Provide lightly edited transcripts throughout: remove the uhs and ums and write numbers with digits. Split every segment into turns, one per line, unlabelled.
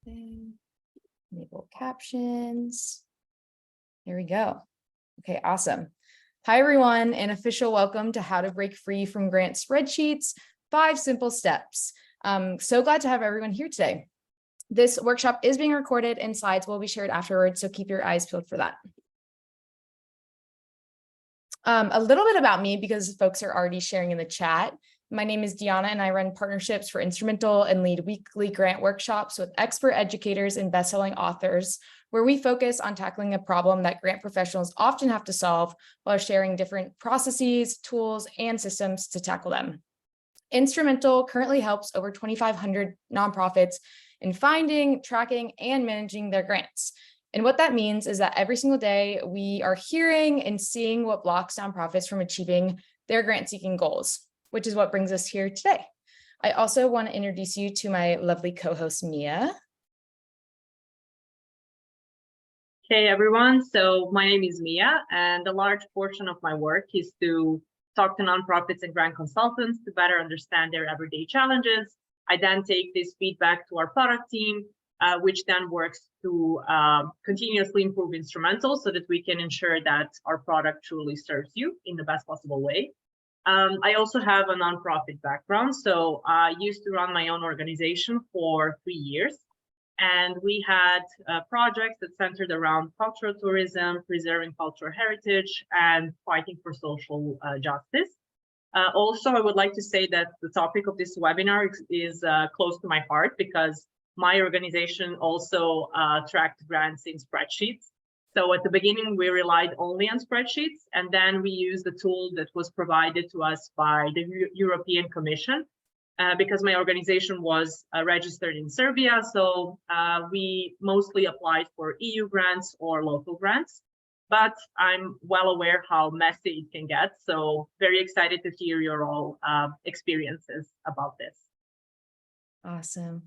Enable captions. There we go. Okay, awesome. Hi, everyone. An official welcome to How to Break Free from Grant Spreadsheets, 5 simple steps. So glad to have everyone here today. This workshop is being recorded and slides will be shared afterwards, so keep your eyes peeled for that. A little bit about me, because folks are already sharing in the chat. My name is Deanna and I run partnerships for Instrumentl and lead weekly grant workshops with expert educators and best-selling authors, where we focus on tackling a problem that grant professionals often have to solve while sharing different processes, tools, and systems to tackle them. Instrumentl currently helps over 2,500 nonprofits in finding, tracking, and managing their grants. And what that means is that every single day we are hearing and seeing what blocks nonprofits from achieving their grant-seeking goals, which is what brings us here today. I also want to introduce you to my lovely co-host, Mia.
Hey everyone, so my name is Mia, and a large portion of my work is to talk to nonprofits and grant consultants to better understand their everyday challenges. I then take this feedback to our product team, which then works to continuously improve Instrumentl so that we can ensure that our product truly serves you in the best possible way. I also have a nonprofit background, so I used to run my own organization for 3 years. And we had projects that centered around cultural tourism, preserving cultural heritage, and fighting for social justice. Also, I would like to say that the topic of this webinar is close to my heart because my organization also tracked grants in spreadsheets. So at the beginning, we relied only on spreadsheets, and then we used the tool that was provided to us by the European Commission. Because my organization was registered in Serbia, so we mostly applied for EU grants or local grants, but I'm well aware how messy it can get, so very excited to hear your all experiences about this.
Awesome.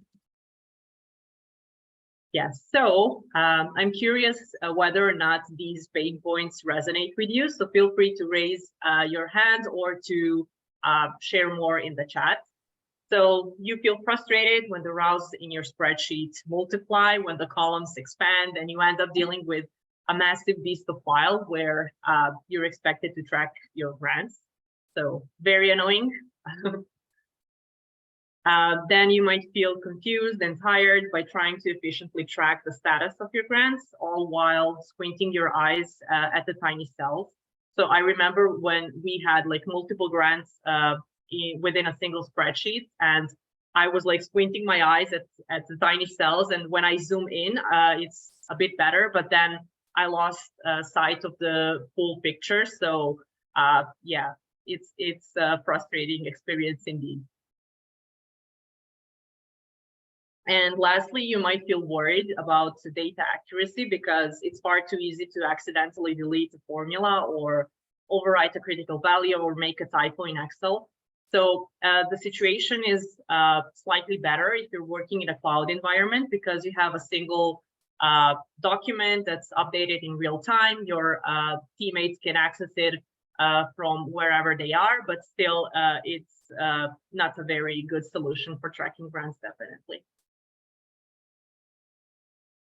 Yes, so I'm curious whether or not these pain points resonate with you, so feel free to raise your hand or to share more in the chat. So you feel frustrated when the rows in your spreadsheet multiply, when the columns expand, and you end up dealing with a massive beast of file where you're expected to track your grants. So very annoying. Then you might feel confused and tired by trying to efficiently track the status of your grants, all while squinting your eyes at the tiny cells. So I remember when we had like multiple grants within a single spreadsheet, and I was like squinting my eyes at the tiny cells, and when I zoom in it's a bit better, but then I lost sight of the full picture. So yeah, it's a frustrating experience indeed. And lastly, you might feel worried about data accuracy because it's far too easy to accidentally delete a formula or overwrite a critical value or make a typo in Excel. So the situation is slightly better if you're working in a cloud environment because you have a single document that's updated in real time. Your teammates can access it from wherever they are, but still it's not a very good solution for tracking grants, definitely.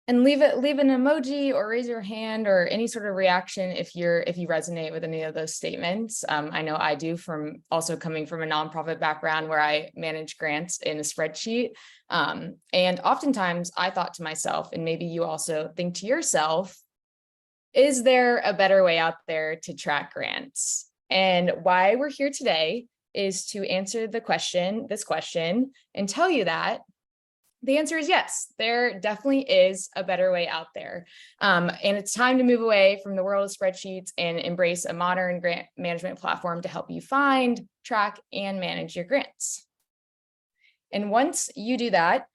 And leave an emoji or raise your hand or any sort of reaction if you resonate with any of those statements. I know I do, from also coming from a nonprofit background where I manage grants in a spreadsheet. And oftentimes I thought to myself, and maybe you also think to yourself, is there a better way out there to track grants? And why we're here today is to answer this question, and tell you that the answer is yes, there definitely is a better way out there. And it's time to move away from the world of spreadsheets and embrace a modern grant management platform to help you find, track, and manage your grants. And once you do that,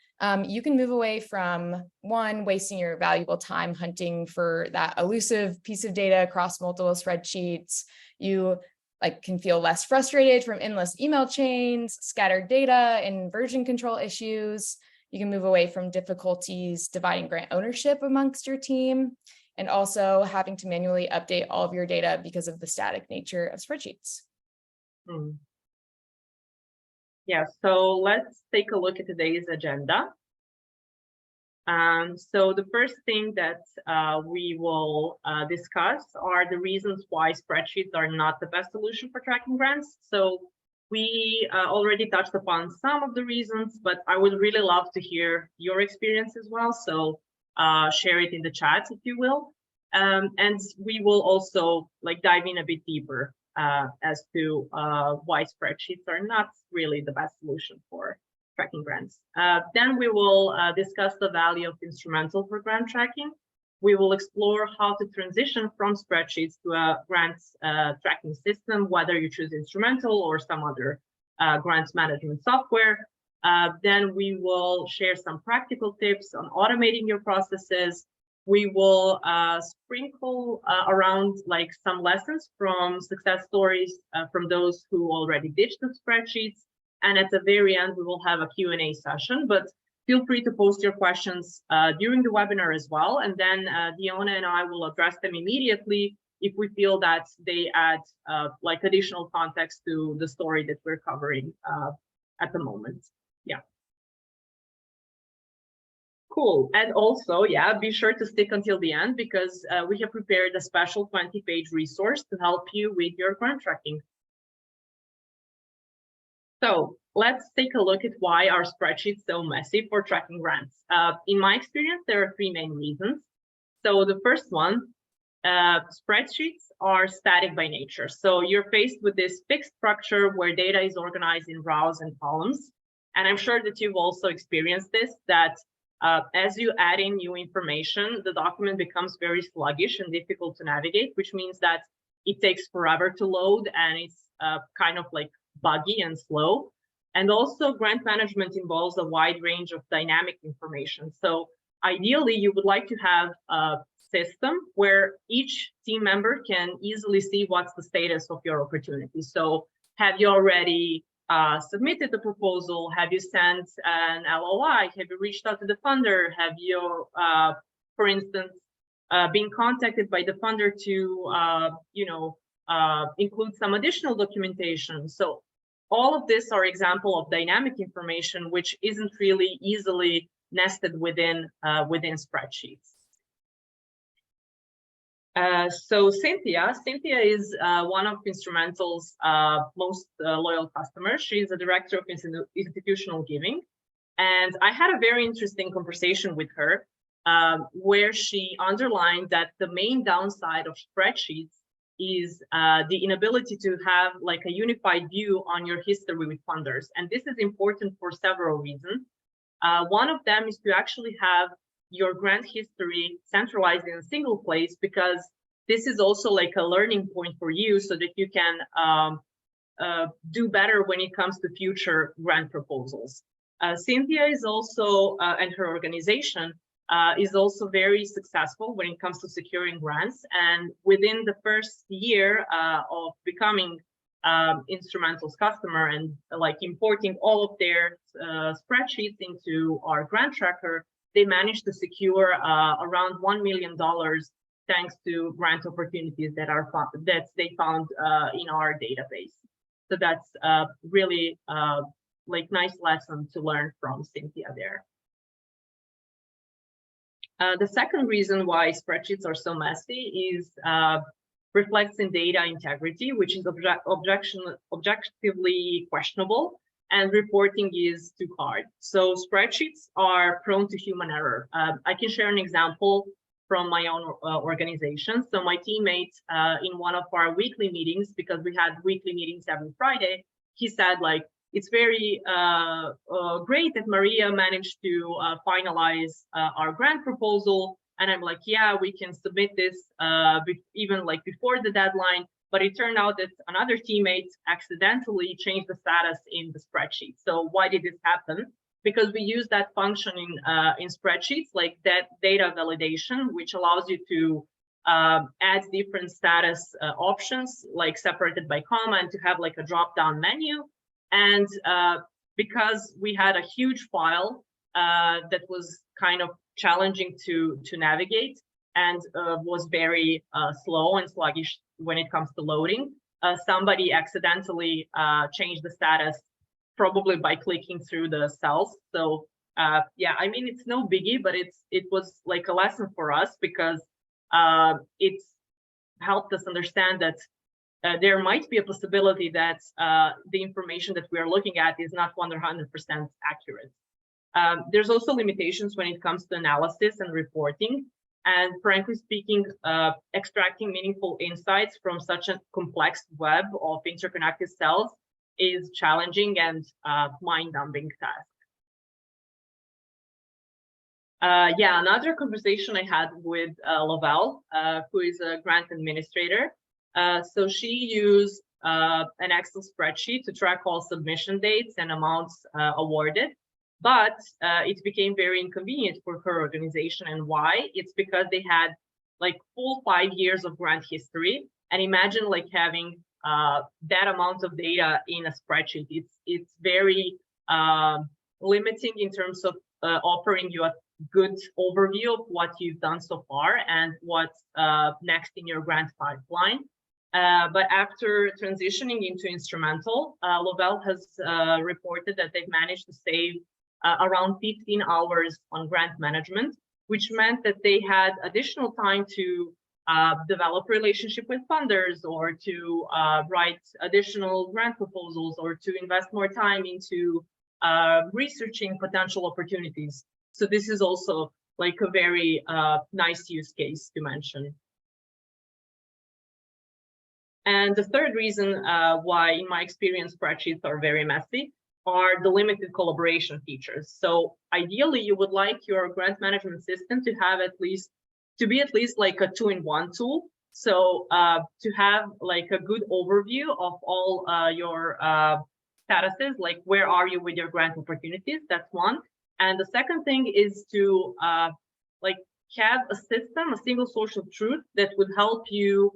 you can move away from wasting your valuable time hunting for that elusive piece of data across multiple spreadsheets. You can feel less frustrated from endless email chains, scattered data, and version control issues. You can move away from difficulties dividing grant ownership amongst your team, and also having to manually update all of your data because of the static nature of spreadsheets.
Yeah, so let's take a look at today's agenda. So the first thing that we will discuss are the reasons why spreadsheets are not the best solution for tracking grants. So we already touched upon some of the reasons, but I would really love to hear your experience as well. So share it in the chat, if you will. And we will also dive in a bit deeper as to why spreadsheets are not really the best solution for tracking grants. Then we will discuss the value of Instrumentl for grant tracking. We will explore how to transition from spreadsheets to a grants tracking system, whether you choose Instrumentl or some other grants management software. Then we will share some practical tips on automating your processes. We will sprinkle around some lessons from success stories from those who already ditched the spreadsheets. And at the very end, we will have a Q&A session, but feel free to post your questions during the webinar as well. And then Diona and I will address them immediately if we feel that they add additional context to the story that we're covering at the moment. Yeah. Cool. And also, yeah, be sure to stick until the end because we have prepared a special 20-page resource to help you with your grant tracking. So let's take a look at why our spreadsheet's so messy for tracking grants. In my experience, there are three main reasons. So the first one, spreadsheets are static by nature. So you're faced with this fixed structure where data is organized in rows and columns. And I'm sure that you've also experienced this, that as you add in new information, the document becomes very sluggish and difficult to navigate, which means that it takes forever to load and it's kind of buggy and slow. And also grant management involves a wide range of dynamic information. So ideally, you would like to have a system where each team member can easily see what's the status of your opportunity. So have you already submitted the proposal? Have you sent an LOI? Have you reached out to the funder? Have you, for instance, been contacted by the funder to, include some additional documentation? So all of this are example of dynamic information, which isn't really easily nested within spreadsheets. So Cynthia is one of Instrumentl's most loyal customers. She's a director of institutional giving. And I had a very interesting conversation with her where she underlined that the main downside of spreadsheets is the inability to have a unified view on your history with funders. And this is important for several reasons. One of them is to actually have your grant history centralized in a single place, because this is also a learning point for you so that you can do better when it comes to future grant proposals. Cynthia is also, and her organization, is also very successful when it comes to securing grants. And within the first year of becoming Instrumentl's customer and importing all of their spreadsheets into our grant tracker, they managed to secure around $1 million thanks to grant opportunities that they found in our database. So that's really nice lesson to learn from Cynthia there. The second reason why spreadsheets are so messy is reflects in data integrity, which is objectively questionable, and reporting is too hard. So spreadsheets are prone to human error. I can share an example from my own organization. So my teammate in one of our weekly meetings, because we had weekly meetings every Friday, he said it's very great that Maria managed to finalize our grant proposal. And I'm yeah, we can submit this even before the deadline. But it turned out that another teammate accidentally changed the status in the spreadsheet. So why did this happen? Because we use that function in spreadsheets, that data validation, which allows you to add different status options, separated by comma, and to have a drop-down menu. And because we had a huge file that was kind of challenging to navigate and was very slow and sluggish when it comes to loading, somebody accidentally changed the status, probably by clicking through the cells. So yeah, I mean, it's no biggie, but it was like a lesson for us, because it's helped us understand that there might be a possibility that the information that we are looking at is not 100% accurate. There's also limitations when it comes to analysis and reporting. And frankly speaking, extracting meaningful insights from such a complex web of interconnected cells is challenging and mind-numbing task. Yeah, another conversation I had with Lavelle, who is a grant administrator. So she used an Excel spreadsheet to track all submission dates and amounts awarded. But it became very inconvenient for her organization. And why? It's because they had like full 5 years of grant history. And imagine like having that amount of data in a spreadsheet. It's very limiting in terms of offering you a good overview of what you've done so far and what's next in your grant pipeline. But after transitioning into Instrumentl, Lavelle has reported that they've managed to save around 15 hours on grant management, which meant that they had additional time to develop relationship with funders, or to write additional grant proposals, or to invest more time into researching potential opportunities. So this is also like a very nice use case to mention. And the third reason why, in my experience, spreadsheets are very messy are the limited collaboration features. So ideally, you would like your grant management system to have at least like a 2-in-1 tool. So to have like a good overview of all your statuses, like where are you with your grant opportunities? That's one. And the second thing is to like have a system, a single source of truth that would help you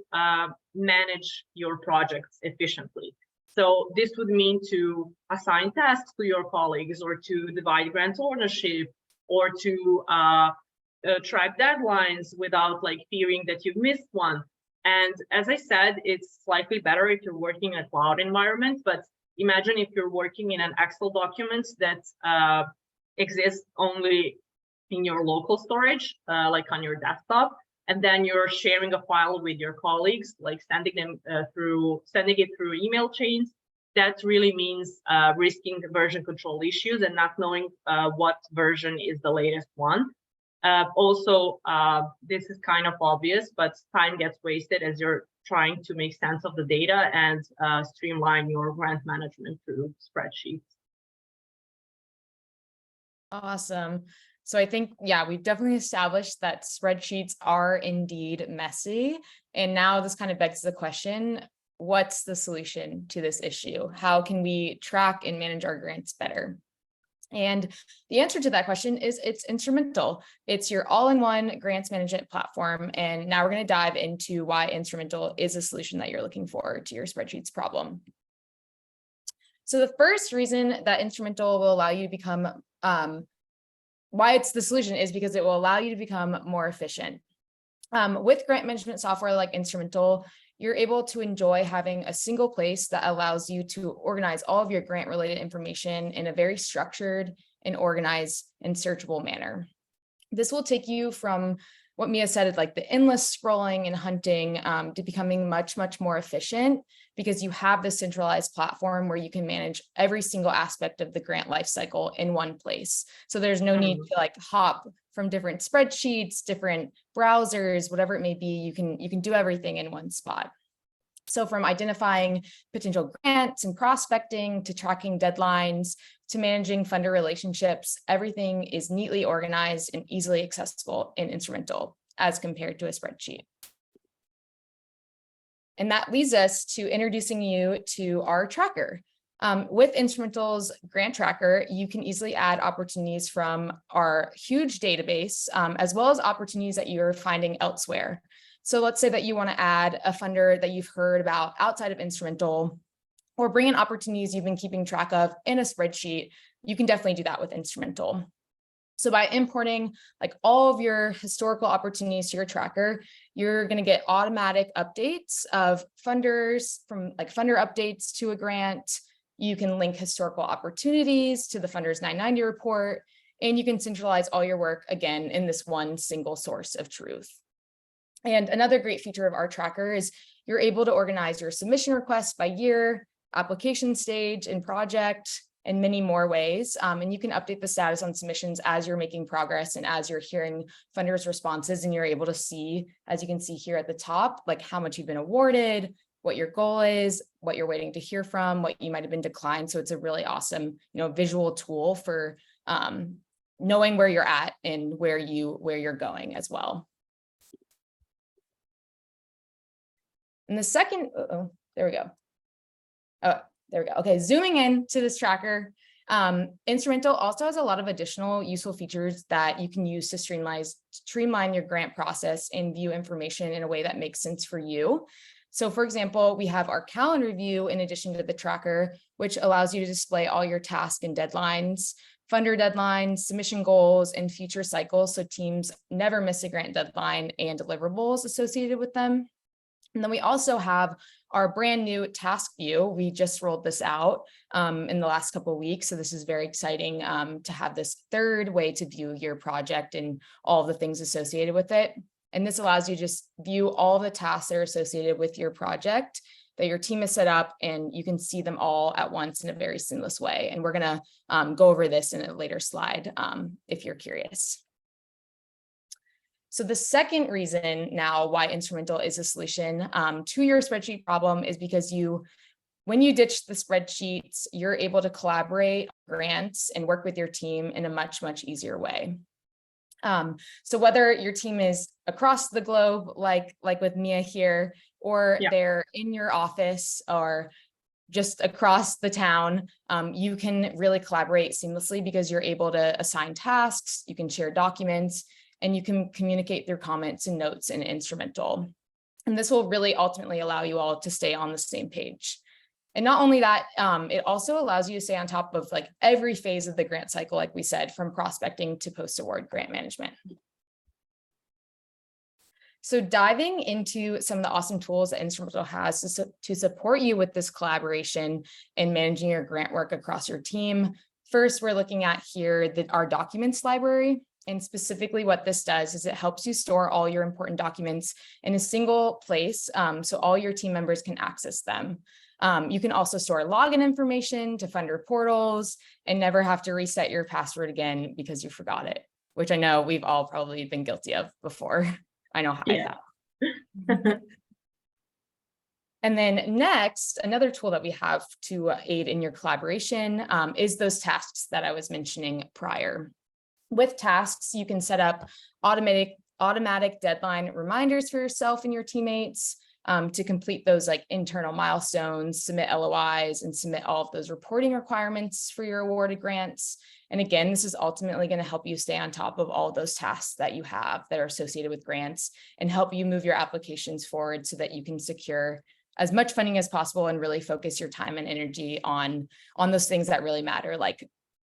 manage your projects efficiently. So this would mean to assign tasks to your colleagues, or to divide grant ownership, or to track deadlines without like fearing that you've missed one. And as I said, it's slightly better if you're working in a cloud environment, but imagine if you're working in an Excel document that exists only in your local storage, like on your desktop, and then you're sharing a file with your colleagues, like sending it through email chains. That really means risking the version control issues and not knowing what version is the latest one. Also, this is kind of obvious, but time gets wasted as you're trying to make sense of the data and streamline your grant management through spreadsheets.
Awesome. So I think, yeah, we've definitely established that spreadsheets are indeed messy. And now this kind of begs the question, what's the solution to this issue? How can we track and manage our grants better? And the answer to that question is it's Instrumentl. It's your all-in-one grants management platform. And now we're going to dive into why Instrumentl is a solution that you're looking for to your spreadsheets problem. So the first reason that Instrumentl will allow you to become why it's the solution is because it will allow you to become more efficient. With grant management software like Instrumentl, you're able to enjoy having a single place that allows you to organize all of your grant related information in a very structured and organized and searchable manner. This will take you from what Mia said, like the endless scrolling and hunting to becoming much, much more efficient, because you have this centralized platform where you can manage every single aspect of the grant lifecycle in one place. So there's no need to like hop from different spreadsheets, different browsers, whatever it may be. You can do everything in one spot. So from identifying potential grants and prospecting to tracking deadlines to managing funder relationships, everything is neatly organized and easily accessible in Instrumentl as compared to a spreadsheet. And that leads us to introducing you to our tracker. With Instrumentl's grant tracker, you can easily add opportunities from our huge database, as well as opportunities that you're finding elsewhere. So let's say that you want to add a funder that you've heard about outside of Instrumentl, or bring in opportunities you've been keeping track of in a spreadsheet. You can definitely do that with Instrumentl. So by importing like all of your historical opportunities to your tracker, you're going to get automatic updates of funders, from like funder updates to a grant. You can link historical opportunities to the Funders 990 report, and you can centralize all your work again in this one single source of truth. And another great feature of our tracker is you're able to organize your submission requests by year, application stage, and project, and many more ways. And you can update the status on submissions as you're making progress and as you're hearing funders' responses, and you're able to see, as you can see here at the top, like how much you've been awarded, what your goal is, what you're waiting to hear from, what you might have been declined. So it's a really awesome, visual tool for knowing where you're at and where you're going as well. And the second, there we go. Oh, there we go. Okay, zooming in to this tracker, Instrumentl also has a lot of additional useful features that you can use to streamline your grant process and view information in a way that makes sense for you. So for example, we have our calendar view in addition to the tracker, which allows you to display all your tasks and deadlines, funder deadlines, submission goals, and future cycles, so teams never miss a grant deadline and deliverables associated with them. And then we also have our brand new task view. We just rolled this out in the last couple of weeks. So this is very exciting to have this third way to view your project and all the things associated with it. And this allows you to just view all the tasks that are associated with your project that your team has set up, and you can see them all at once in a very seamless way. And we're gonna go over this in a later slide if you're curious. So the second reason now why Instrumentl is a solution to your spreadsheet problem is because when you ditch the spreadsheets, you're able to collaborate on grants and work with your team in a much, much easier way. So whether your team is across the globe, like with Mia here, or they're in your office or just across the town, you can really collaborate seamlessly because you're able to assign tasks, you can share documents, and you can communicate through comments and notes in Instrumentl. And this will really ultimately allow you all to stay on the same page. And not only that, it also allows you to stay on top of like every phase of the grant cycle, like we said, from prospecting to post-award grant management. So diving into some of the awesome tools that Instrumentl has to support you with this collaboration and managing your grant work across your team. First, we're looking at here our documents library. And specifically what this does is it helps you store all your important documents in a single place so all your team members can access them. You can also store login information to funder portals and never have to reset your password again because you forgot it, which I know we've all probably been guilty of before. I know how I felt. And then next, another tool that we have to aid in your collaboration is those tasks that I was mentioning prior. With tasks, you can set up automatic deadline reminders for yourself and your teammates to complete those like internal milestones, submit LOIs, and submit all of those reporting requirements for your awarded grants. And again, this is ultimately going to help you stay on top of all of those tasks that you have that are associated with grants and help you move your applications forward so that you can secure as much funding as possible and really focus your time and energy on those things that really matter, like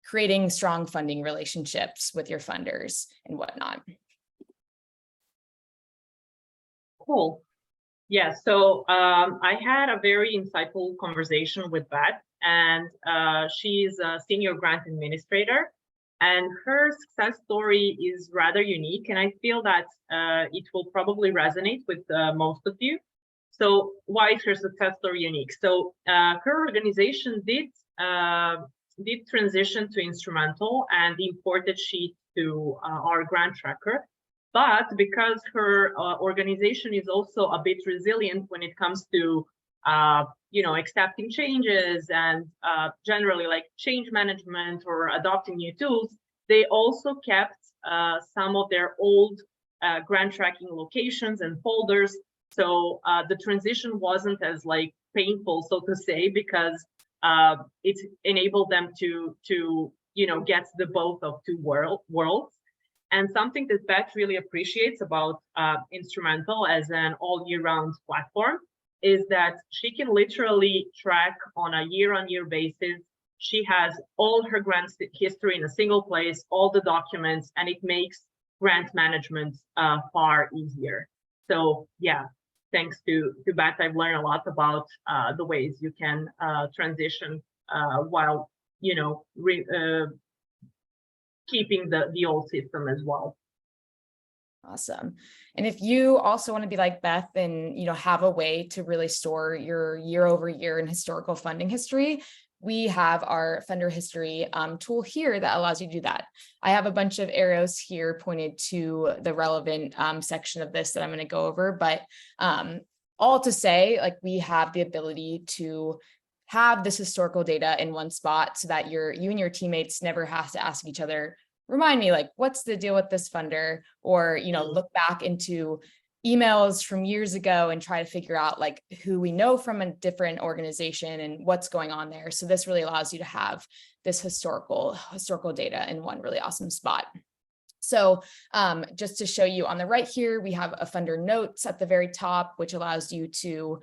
creating strong funding relationships with your funders and whatnot.
Cool. Yeah, so I had a very insightful conversation with Beth, and she's a senior grant administrator, and her success story is rather unique, and I feel that it will probably resonate with most of you. So why is her success story unique? So her organization did transition to Instrumentl and imported Sheet to our grant tracker. But because her organization is also a bit resilient when it comes to, accepting changes and generally like change management or adopting new tools, they also kept some of their old grant tracking locations and folders. So the transition wasn't as like painful, so to say, because it enabled them to get the both of two worlds. And something that Beth really appreciates about Instrumentl as an all year round platform is that she can literally track on a year-on-year basis. She has all her grant history in a single place, all the documents, and it makes grant management far easier. So yeah, thanks to Beth, I've learned a lot about the ways you can transition while keeping the old system as well.
Awesome. And if you also want to be like Beth and, have a way to really store your year over year and historical funding history, we have our funder history tool here that allows you to do that. I have a bunch of arrows here pointed to the relevant section of this that I'm going to go over, but all to say, like, we have the ability to have this historical data in one spot so that you and your teammates never have to ask each other, remind me, like, what's the deal with this funder? Or, look back into emails from years ago and try to figure out like who we know from a different organization and what's going on there. So this really allows you to have this historical data in one really awesome spot. So just to show you on the right here, we have a funder notes at the very top, which allows you to,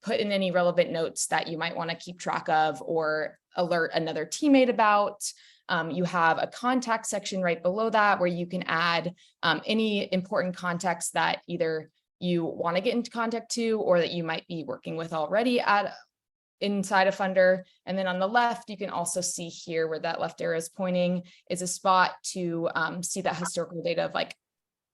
put in any relevant notes that you might want to keep track of or alert another teammate about. You have a contact section right below that where you can add any important contacts that either you want to get into contact to or that you might be working with already inside a funder. And then on the left, you can also see here where that left arrow is pointing is a spot to see that historical data of like,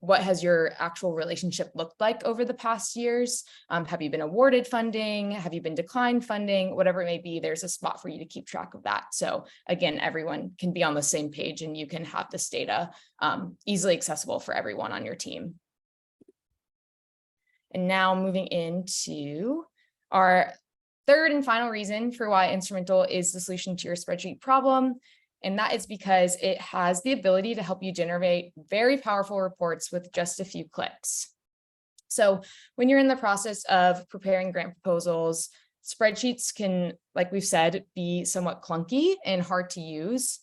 what has your actual relationship looked like over the past years? Have you been awarded funding? Have you been declined funding? Whatever it may be, there's a spot for you to keep track of that. So again, everyone can be on the same page and you can have this data easily accessible for everyone on your team. And now moving into our third and final reason for why Instrumentl is the solution to your spreadsheet problem. And that is because it has the ability to help you generate very powerful reports with just a few clicks. So when you're in the process of preparing grant proposals, spreadsheets can, like we've said, be somewhat clunky and hard to use.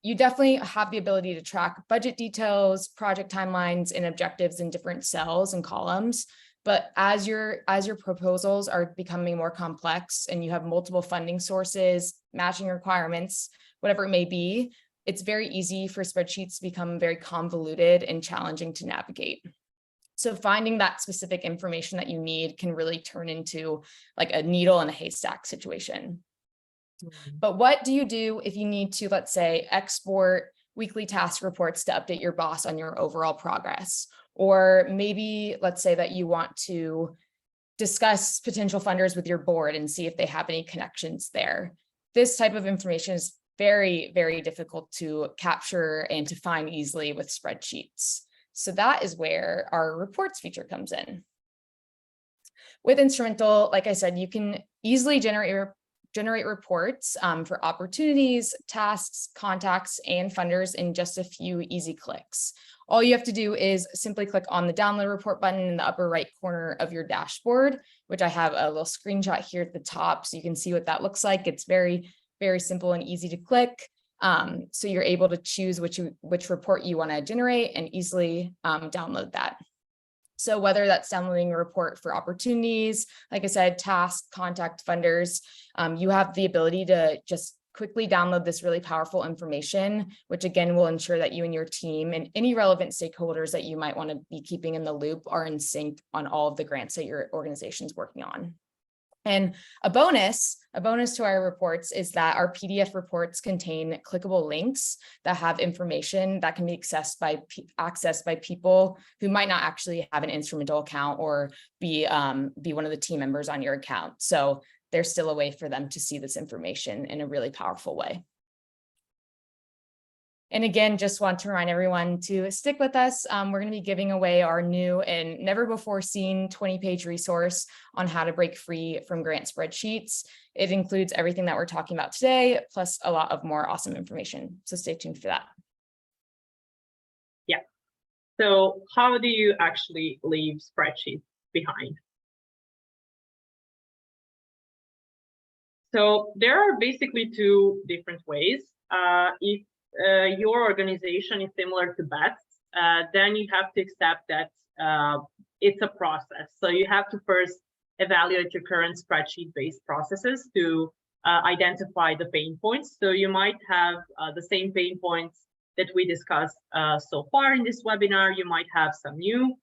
You definitely have the ability to track budget details, project timelines, and objectives in different cells and columns. But as your proposals are becoming more complex and you have multiple funding sources, matching requirements, whatever it may be, it's very easy for spreadsheets to become very convoluted and challenging to navigate. So finding that specific information that you need can really turn into like a needle in a haystack situation. But what do you do if you need to, let's say, export weekly task reports to update your boss on your overall progress? Or maybe let's say that you want to discuss potential funders with your board and see if they have any connections there. This type of information is very, very difficult to capture and to find easily with spreadsheets. So that is where our reports feature comes in. With Instrumentl, like I said, you can easily generate reports for opportunities, tasks, contacts, and funders in just a few easy clicks. All you have to do is simply click on the download report button in the upper right corner of your dashboard, which I have a little screenshot here at the top so you can see what that looks like. It's very, very simple and easy to click. So you're able to choose which report you want to generate and easily download that. So whether that's downloading a report for opportunities, like I said, tasks, contact, funders, you have the ability to just quickly download this really powerful information, which again will ensure that you and your team and any relevant stakeholders that you might want to be keeping in the loop are in sync on all of the grants that your organization is working on. And a bonus to our reports is that our PDF reports contain clickable links that have information that can be accessed by people who might not actually have an Instrumentl account or be one of the team members on your account. So there's still a way for them to see this information in a really powerful way. And again, just want to remind everyone to stick with us. We're going to be giving away our new and never before seen 20-page resource on how to break free from grant spreadsheets. It includes everything that we're talking about today, plus a lot of more awesome information. So stay tuned for that.
Yeah. So how do you actually leave spreadsheets behind? So there are basically two different ways. If your organization is similar to Beth's, then you have to accept that it's a process. So you have to first evaluate your current spreadsheet-based processes to identify the pain points. So you might have the same pain points that we discussed so far in this webinar. You might have some new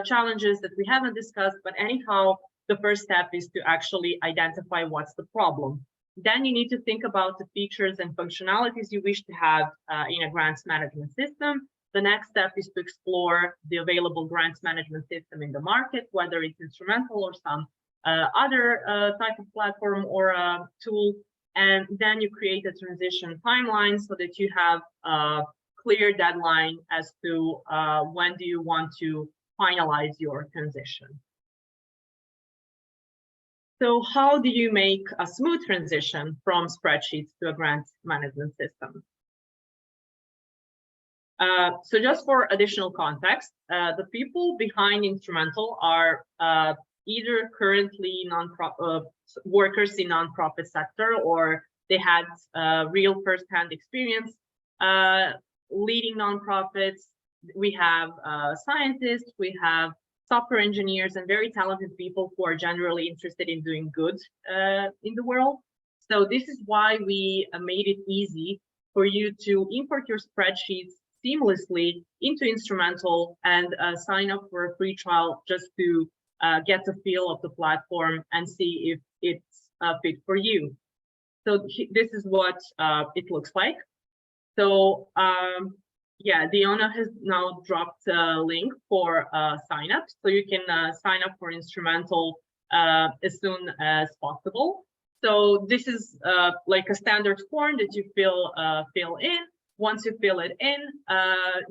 challenges that we haven't discussed, but anyhow, the first step is to actually identify what's the problem. Then you need to think about the features and functionalities you wish to have in a grants management system. The next step is to explore the available grants management system in the market, whether it's Instrumentl or some other type of platform or tool. And then you create a transition timeline so that you have a clear deadline as to when do you want to finalize your transition. So how do you make a smooth transition from spreadsheets to a grants management system? So just for additional context, the people behind Instrumentl are either currently workers in nonprofit sector, or they had real first-hand experience leading nonprofits. We have scientists, we have software engineers, and very talented people who are generally interested in doing good in the world. So this is why we made it easy for you to import your spreadsheets seamlessly into Instrumentl and sign up for a free trial just to get a feel of the platform and see if it's fit for you. So this is what it looks like. So yeah, Diona has now dropped a link for sign up, so you can sign up for Instrumentl as soon as possible. So this is like a standard form that you fill in. Once you fill it in,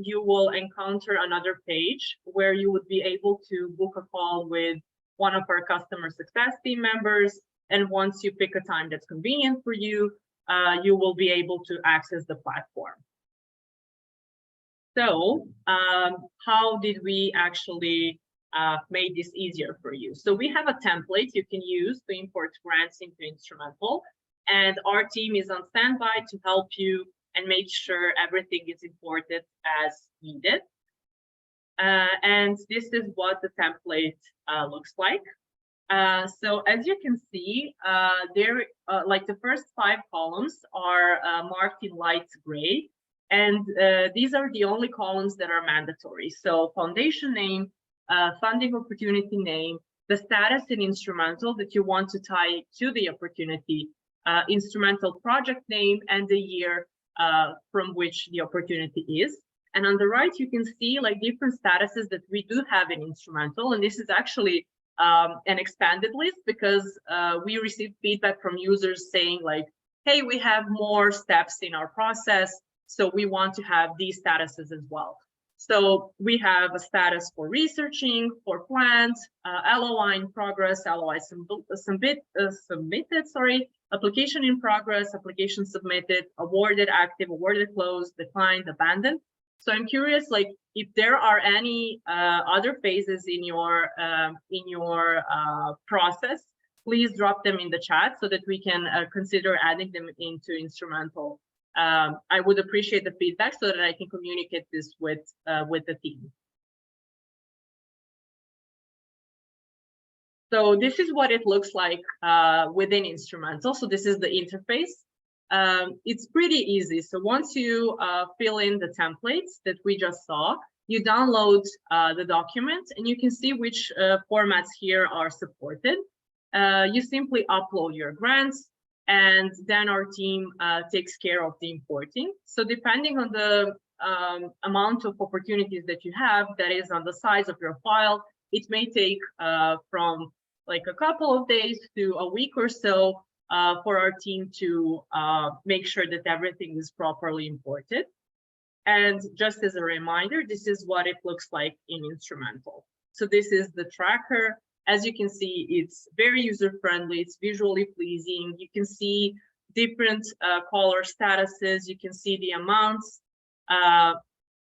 you will encounter another page where you would be able to book a call with one of our customer success team members. And once you pick a time that's convenient for you, you will be able to access the platform. So how did we actually make this easier for you? So we have a template you can use to import grants into Instrumentl, and our team is on standby to help you and make sure everything is imported as needed. And this is what the template looks like. So as you can see, like the first 5 columns are marked in light gray, and these are the only columns that are mandatory. So foundation name, funding opportunity name, the status in Instrumentl that you want to tie to the opportunity, Instrumentl project name, and the year from which the opportunity is. And on the right, you can see like different statuses that we do have in Instrumentl. And this is actually an expanded list because we received feedback from users saying like, hey, we have more steps in our process, so we want to have these statuses as well. So we have a status for researching, for plans, LOI in progress, LOI submitted, sorry, application in progress, application submitted, awarded, active, awarded, closed, declined, abandoned. So I'm curious, like, if there are any other phases in your process, please drop them in the chat so that we can consider adding them into Instrumentl. I would appreciate the feedback so that I can communicate this with the team. So this is what it looks like within Instrumentl. So this is the interface. It's pretty easy. So once you fill in the templates that we just saw, you download the document and you can see which formats here are supported. You simply upload your grants, and then our team takes care of the importing. So depending on the amount of opportunities that you have, that is on the size of your file, it may take from like a couple of days to a week or so for our team to make sure that everything is properly imported. And just as a reminder, this is what it looks like in Instrumentl. So this is the tracker. As you can see, it's very user-friendly, it's visually pleasing. You can see different color statuses, you can see the amounts.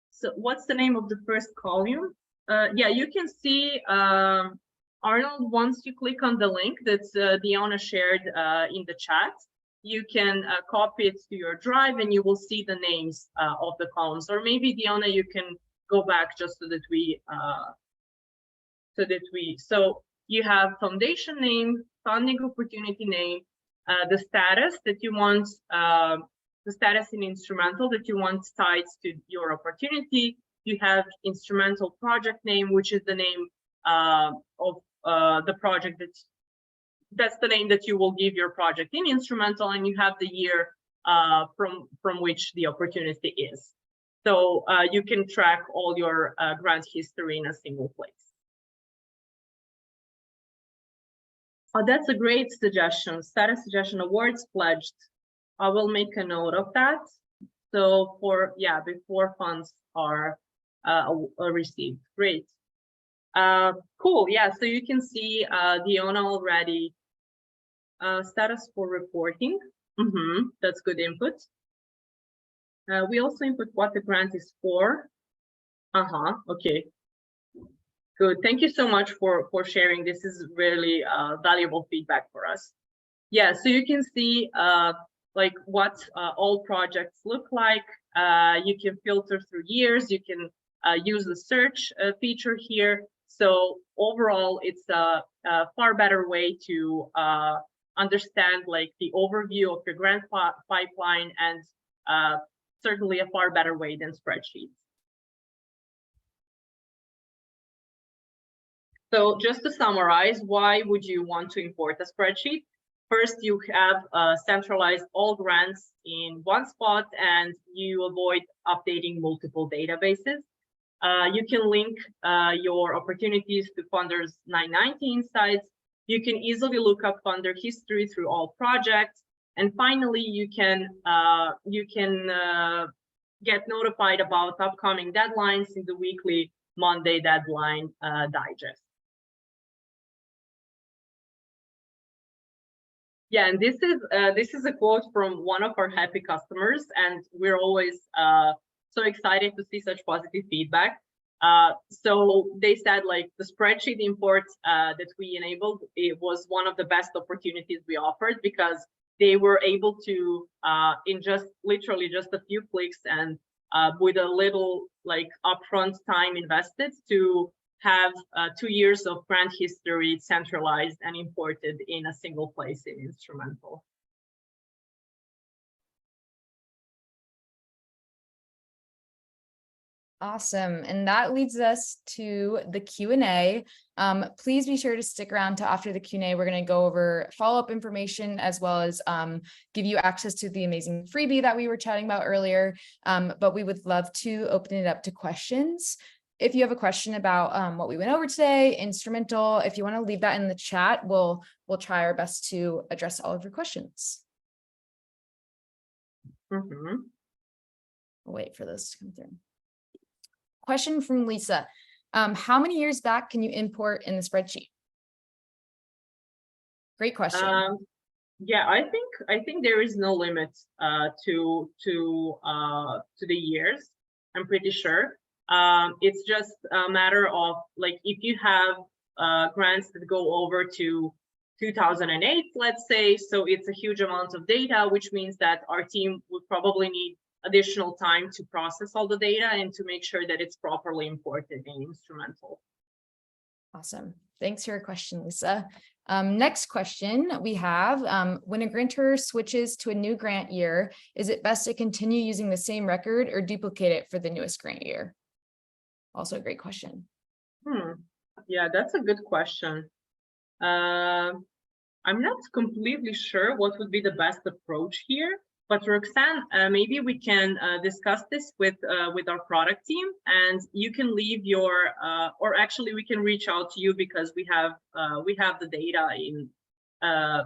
So what's the name of the first column? Yeah, you can see, Arnold, once you click on the link that Diona shared in the chat, you can copy it to your drive and you will see the names of the columns. Or maybe, Diona, you can go back just so that so you have foundation name, funding opportunity name, the status that you want, the status in Instrumentl that you want tied to your opportunity. You have Instrumentl project name, which is the name of the project that's the name that you will give your project in Instrumentl, and you have the year from which the opportunity is. So you can track all your grant history in a single place. Oh, that's a great suggestion. Status suggestion, awards pledged. I will make a note of that. So for, yeah, before funds are received. Great. Cool. Yeah, so you can see Diona already. Status for reporting. That's good input. We also input what the grant is for. Okay. Good. Thank you so much for sharing. This is really valuable feedback for us. Yeah, so you can see like what all projects look like. You can filter through years. You can use the search feature here. So overall, it's a far better way to understand like the overview of your grant pipeline, and certainly a far better way than spreadsheets. So just to summarize, why would you want to import a spreadsheet? First, you have centralized all grants in one spot, and you avoid updating multiple databases. You can link your opportunities to funders 990 insights. You can easily look up funder history through all projects. And finally, you can get notified about upcoming deadlines in the weekly Monday deadline digest. Yeah, and this is a quote from one of our happy customers, and we're always so excited to see such positive feedback. So they said like the spreadsheet import that we enabled, it was one of the best opportunities we offered, because they were able to in just literally just a few clicks and with a little like upfront time invested to have 2 years of grant history centralized and imported in a single place in Instrumentl.
Awesome. And that leads us to the Q&A. Please be sure to stick around to after the Q&A. We're going to go over follow-up information, as well as give you access to the amazing freebie that we were chatting about earlier. But we would love to open it up to questions. If you have a question about what we went over today, Instrumentl, if you want to leave that in the chat, we'll try our best to address all of your questions. We'll wait for those to come through. Question from Lisa. How many years back can you import in the spreadsheet? Great question.
Yeah, I think there is no limit to the years. I'm pretty sure. It's just a matter of like, if you have grants that go over to 2008, let's say, so it's a huge amount of data, which means that our team would probably need additional time to process all the data and to make sure that it's properly imported in Instrumentl.
Awesome. Thanks for your question, Lisa. Next question we have, when a grantor switches to a new grant year, is it best to continue using the same record or duplicate it for the newest grant year? Also a great question.
Yeah, that's a good question. I'm not completely sure what would be the best approach here, but Roxanne, maybe we can discuss this with our product team, and you can leave your, or actually we can reach out to you, because we have the data in,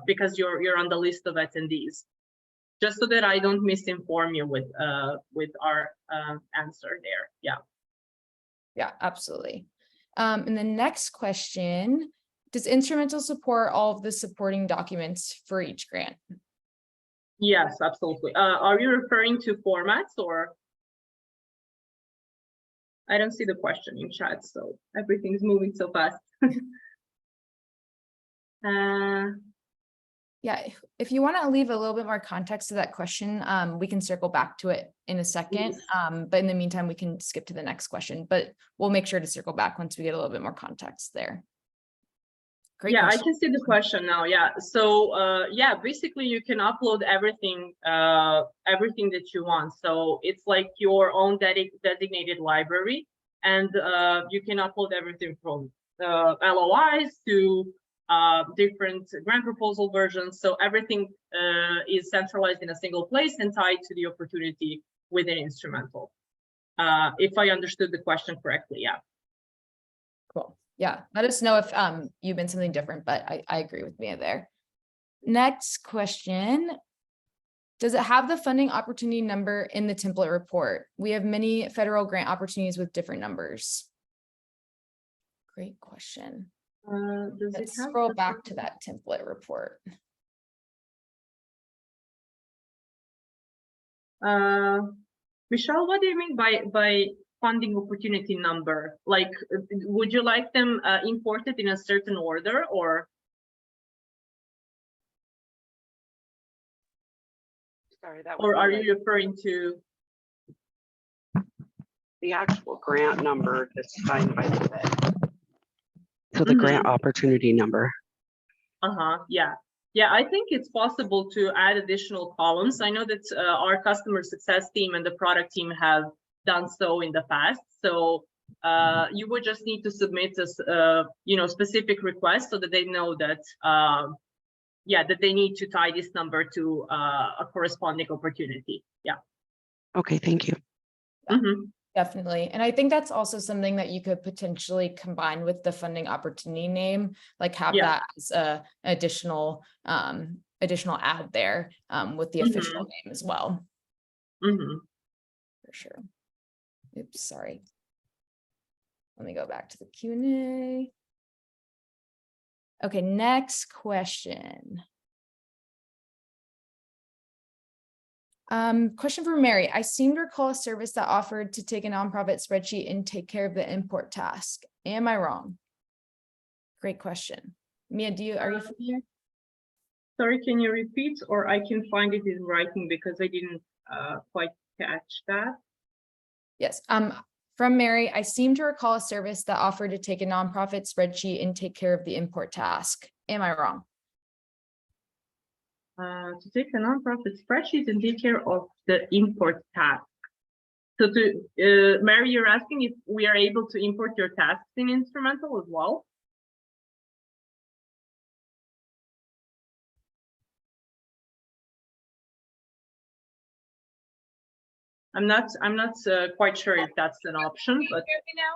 because you're on the list of attendees, just so that I don't misinform you with our answer there. Yeah.
Yeah, absolutely. And the next question, does Instrumentl support all of the supporting documents for each grant?
Yes, absolutely. Are you referring to formats, or? I don't see the question in chat, so everything's moving so fast.
Yeah, if you want to leave a little bit more context to that question, we can circle back to it in a second. But in the meantime, we can skip to the next question, but we'll make sure to circle back once we get a little bit more context there. Great.
Yeah,
question.
I can see the question now. Yeah, so yeah, basically you can upload everything that you want. So it's like your own designated library, and you can upload everything from LOIs to different grant proposal versions. So everything is centralized in a single place and tied to the opportunity within Instrumentl. If I understood the question correctly, yeah.
Cool. Yeah, let us know if you've been something different, but I agree with Mia there. Next question. Does it have the funding opportunity number in the template report? We have many federal grant opportunities with different numbers. Great question. Let's scroll back to that template report.
Michelle, what do you mean by funding opportunity number? Like, would you like them imported in a certain order, or?
Sorry, that
or are you referring to
the actual grant number that's signed by the Fed? So the grant opportunity number.
Yeah. Yeah, I think it's possible to add additional columns. I know that our customer success team and the product team have done so in the past. So you would just need to submit this, specific request so that they know that, that they need to tie this number to a corresponding opportunity. Yeah.
Okay, thank you.
Definitely. And I think that's also something that you could potentially combine with the funding opportunity name, like have that as a additional add there with the official name as well. For sure. Oops, sorry. Let me go back to the Q&A. Okay, next question. Question for Mary. I seem to recall a service that offered to take a nonprofit spreadsheet and take care of the import task. Am I wrong? Great question. Mia, are you familiar?
Sorry, can you repeat, or I can find it in writing because I didn't quite catch that.
Yes. From Mary, I seem to recall a service that offered to take a nonprofit spreadsheet and take care of the import task. Am I wrong?
To take a nonprofit spreadsheet and take care of the import task. So Mary, you're asking if we are able to import your tasks in Instrumentl as well? I'm not quite sure if that's an option, but
Can you hear me now?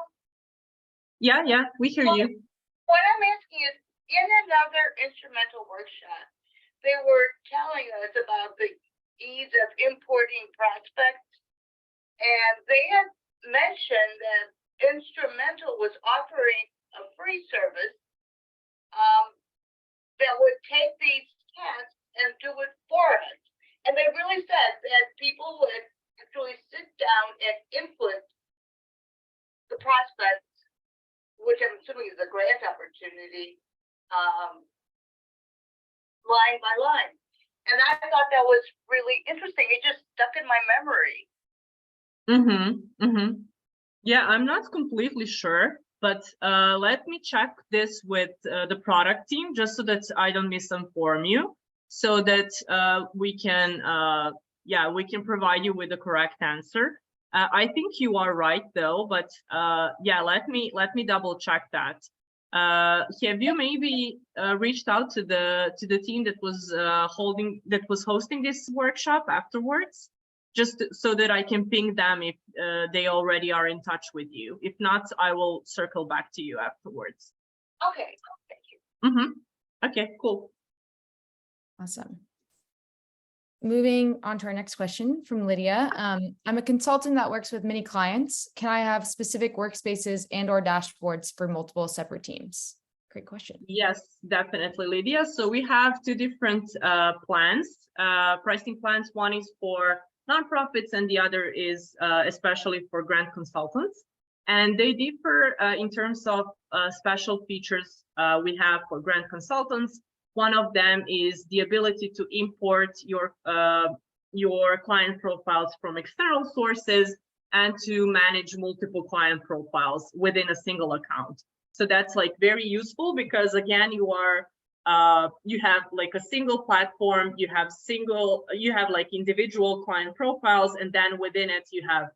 Yeah, we hear you.
What I'm asking is, in another Instrumentl workshop, they were telling us about the ease of importing prospects, and they had mentioned that Instrumentl was offering a free service that would take these tasks and do it for us. And they really said that people would actually sit down and input the prospects, which I'm assuming is a grant opportunity, line by line. And I thought that was really interesting. It just stuck in my memory.
Yeah, I'm not completely sure, but let me check this with the product team just so that I don't misinform you, so that we can provide you with the correct answer. I think you are right though, but let me double check that. Have you maybe reached out to the team that was hosting this workshop afterwards, just so that I can ping them if they already are in touch with you? If not, I will circle back to you afterwards.
Okay, thank you.
Okay, cool.
Awesome. Moving on to our next question from Lydia. I'm a consultant that works with many clients. Can I have specific workspaces and/or dashboards for multiple separate teams? Great question.
Yes, definitely, Lydia. So we have two different pricing plans. One is for nonprofits and the other is especially for grant consultants. And they differ in terms of special features we have for grant consultants. One of them is the ability to import your client profiles from external sources and to manage multiple client profiles within a single account. So that's like very useful because again, you have like a single platform, you have like individual client profiles, and then within it you have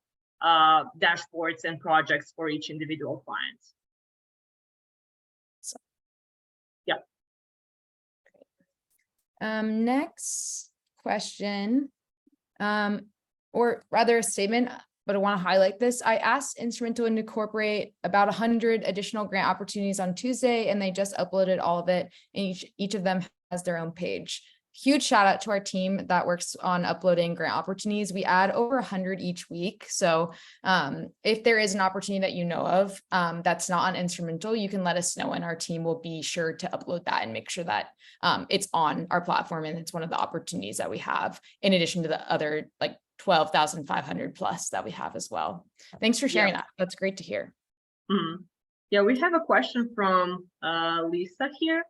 dashboards and projects for each individual client.
Next question, or rather a statement, but I want to highlight this. I asked Instrumentl to incorporate about 100 additional grant opportunities on Tuesday, and they just uploaded all of it, and each of them has their own page. Huge shout out to our team that works on uploading grant opportunities. We add over 100 each week. So if there is an opportunity that you know of that's not on Instrumentl, you can let us know, and our team will be sure to upload that and make sure that it's on our platform and it's one of the opportunities that we have, in addition to the other like 12,500 plus that we have as well. Thanks for sharing that. That's great to hear.
Yeah, we have a question from Lisa here.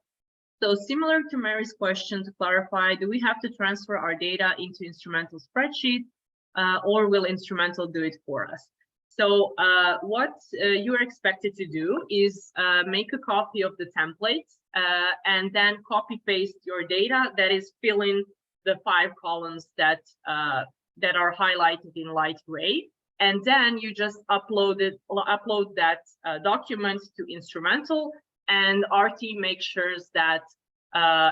So similar to Mary's question, to clarify, do we have to transfer our data into Instrumentl spreadsheet or will Instrumentl do it for us? So what you are expected to do is make a copy of the template and then copy paste your data that is filling the 5 columns that that are highlighted in light gray. And then you just upload that document to Instrumentl, and our team makes sure that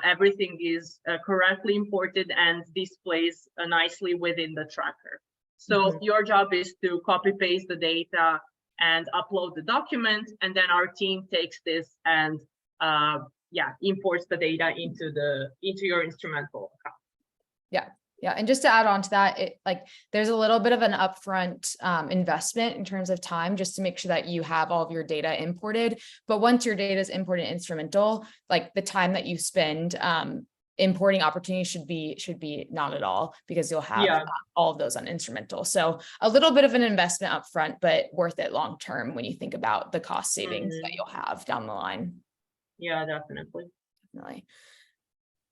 everything is correctly imported and displays nicely within the tracker. So your job is to copy paste the data and upload the document, and then our team takes this and imports the data into your Instrumentl account.
Yeah, and just to add on to that, there's a little bit of an upfront investment in terms of time, just to make sure that you have all of your data imported. But once your data is imported in Instrumentl, like the time that you spend importing opportunities should be not at all, because you'll have all of those on Instrumentl. So a little bit of an investment upfront, but worth it long term when you think about the cost savings that you'll have down the line.
Yeah, definitely.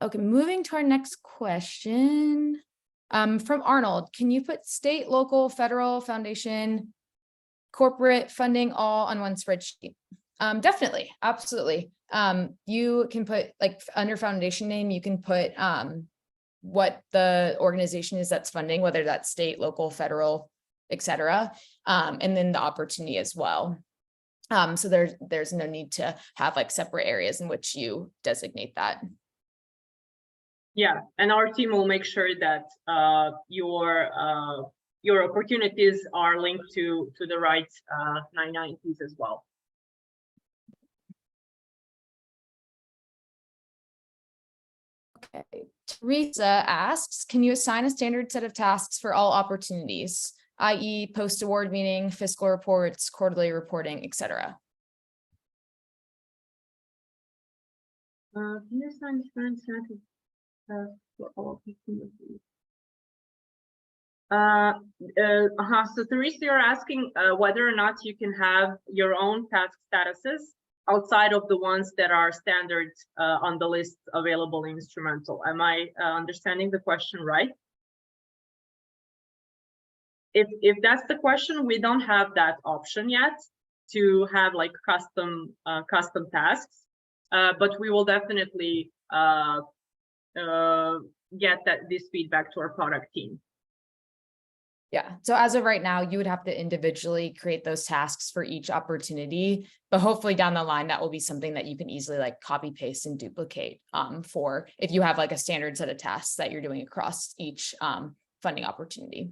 Okay, moving to our next question from Arnold. Can you put state, local, federal, foundation, corporate funding all on one spreadsheet? Definitely, absolutely. You can put, like, under foundation name, you can put what the organization is that's funding, whether that's state, local, federal, etc. And then the opportunity as well. So there's no need to have like separate areas in which you designate that.
Yeah, and our team will make sure that your opportunities are linked to the right 990s as well.
Okay, Teresa asks, can you assign a standard set of tasks for all opportunities, i.e. post-award meeting, fiscal reports, quarterly reporting, etc.?
Can you assign different set of for all opportunities? So Teresa, you're asking whether or not you can have your own task statuses outside of the ones that are standard on the list available in Instrumentl. Am I understanding the question right? If that's the question, we don't have that option yet to have like custom tasks, but we will definitely get this feedback to our product team.
Yeah, so as of right now, you would have to individually create those tasks for each opportunity, but hopefully down the line, that will be something that you can easily like copy paste and duplicate for if you have like a standard set of tasks that you're doing across each funding opportunity.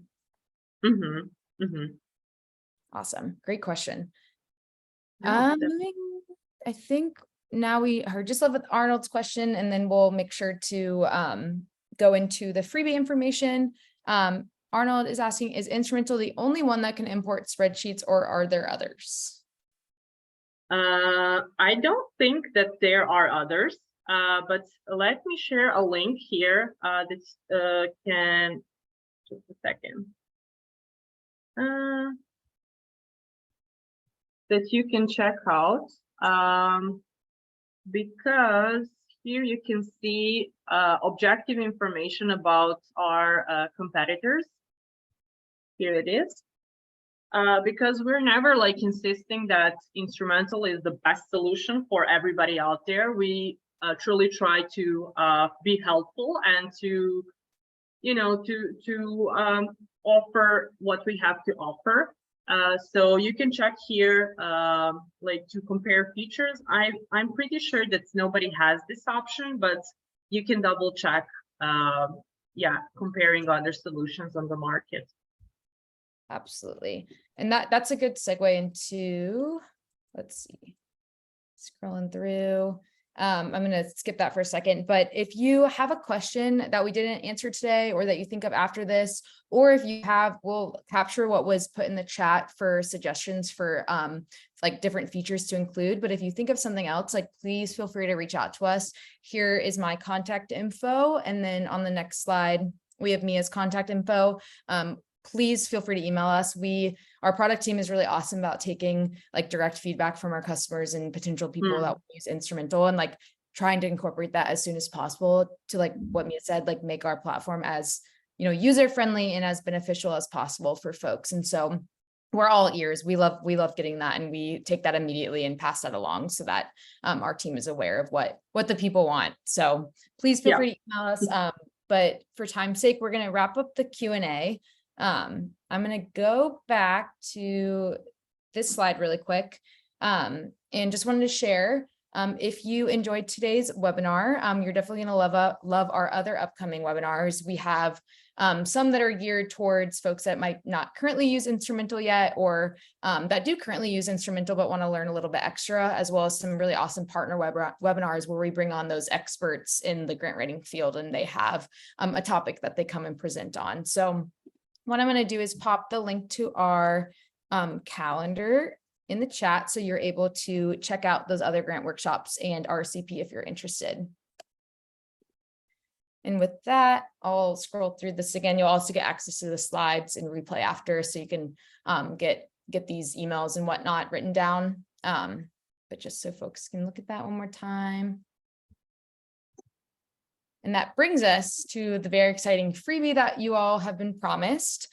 Awesome, great question. I think now we are just left with Arnold's question, and then we'll make sure to go into the freebie information. Arnold is asking, is Instrumentl the only one that can import spreadsheets, or are there others?
I don't think that there are others, but let me share a link here that can, just a second, that you can check out, because here you can see objective information about our competitors. Here it is. Because we're never like insisting that Instrumentl is the best solution for everybody out there. We truly try to be helpful and to, you know, to offer what we have to offer. So you can check here, like to compare features. I'm pretty sure that nobody has this option, but you can double check, yeah, comparing other solutions on the market.
Absolutely. And that's a good segue into, let's see, scrolling through. I'm going to skip that for a second, but if you have a question that we didn't answer today or that you think of after this, or if you have, we'll capture what was put in the chat for suggestions for like different features to include. But if you think of something else, like please feel free to reach out to us. Here is my contact info. And then on the next slide, we have Mia's contact info. Please feel free to email us. Our product team is really awesome about taking like direct feedback from our customers and potential people that use Instrumentl and like trying to incorporate that as soon as possible to like what Mia said, like make our platform as, user friendly and as beneficial as possible for folks. And so we're all ears. We love getting that, and we take that immediately and pass that along so that our team is aware of what the people want. So please feel free to email us. But for time's sake, we're going to wrap up the Q&A. I'm going to go back to this slide really quick and just wanted to share, if you enjoyed today's webinar, you're definitely going to love our other upcoming webinars. We have some that are geared towards folks that might not currently use Instrumentl yet, or that do currently use Instrumentl but want to learn a little bit extra, as well as some really awesome partner webinars where we bring on those experts in the grant writing field and they have a topic that they come and present on. So what I'm going to do is pop the link to our calendar in the chat so you're able to check out those other grant workshops and RCP if you're interested. And with that, I'll scroll through this again. You'll also get access to the slides and replay after, so you can get these emails and whatnot written down. But just so folks can look at that one more time. And that brings us to the very exciting freebie that you all have been promised.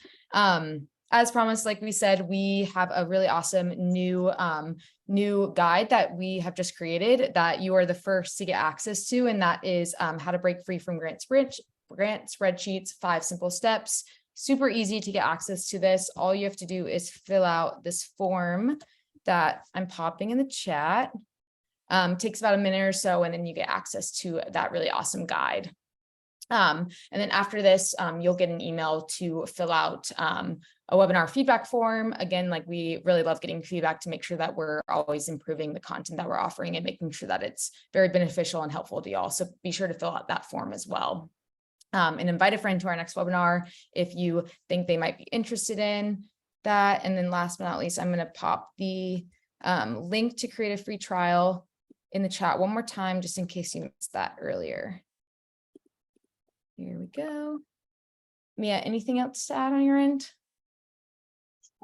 As promised, like we said, we have a really awesome new guide that we have just created that you are the first to get access to, and that is how to break free from grant spreadsheets, 5 simple steps. Super easy to get access to this. All you have to do is fill out this form that I'm popping in the chat. Takes about a minute or so, and then you get access to that really awesome guide. And then after this, you'll get an email to fill out a webinar feedback form. Again, like we really love getting feedback to make sure that we're always improving the content that we're offering and making sure that it's very beneficial and helpful to y'all. So be sure to fill out that form as well. And invite a friend to our next webinar if you think they might be interested in that. And then last but not least, I'm going to pop the link to create a free trial in the chat one more time, just in case you missed that earlier. Here we go. Mia, anything else to add on your end?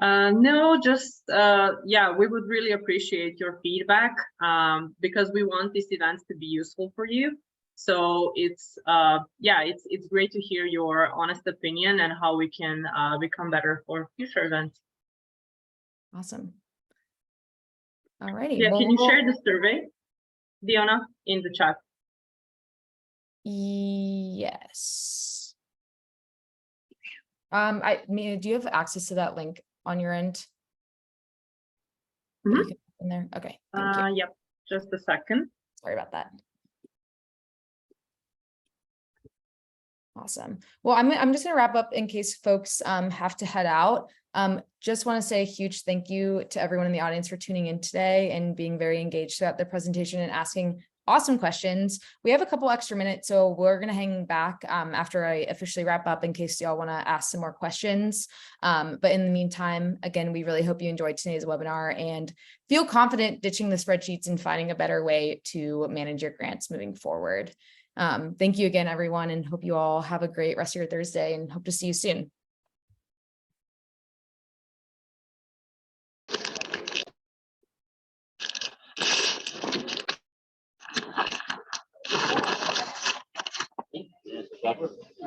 No, just, yeah, we would really appreciate your feedback because we want these events to be useful for you. So it's, yeah, it's great to hear your honest opinion and how we can become better for future events.
Awesome. All righty.
Yeah, can you share the survey, Diona, in the chat?
Yes. Mia, do you have access to that link on your end?
Mm-hmm.
In there? Okay. Thank you.
Yep. Just a second.
Sorry about that. Awesome. Well, I'm just going to wrap up in case folks have to head out. Just want to say a huge thank you to everyone in the audience for tuning in today and being very engaged throughout the presentation and asking awesome questions. We have a couple extra minutes, so we're going to hang back after I officially wrap up in case y'all want to ask some more questions. But in the meantime, again, we really hope you enjoyed today's webinar and feel confident ditching the spreadsheets and finding a better way to manage your grants moving forward. Thank you again, everyone, and hope you all have a great rest of your Thursday and hope to see you soon.
Yeah.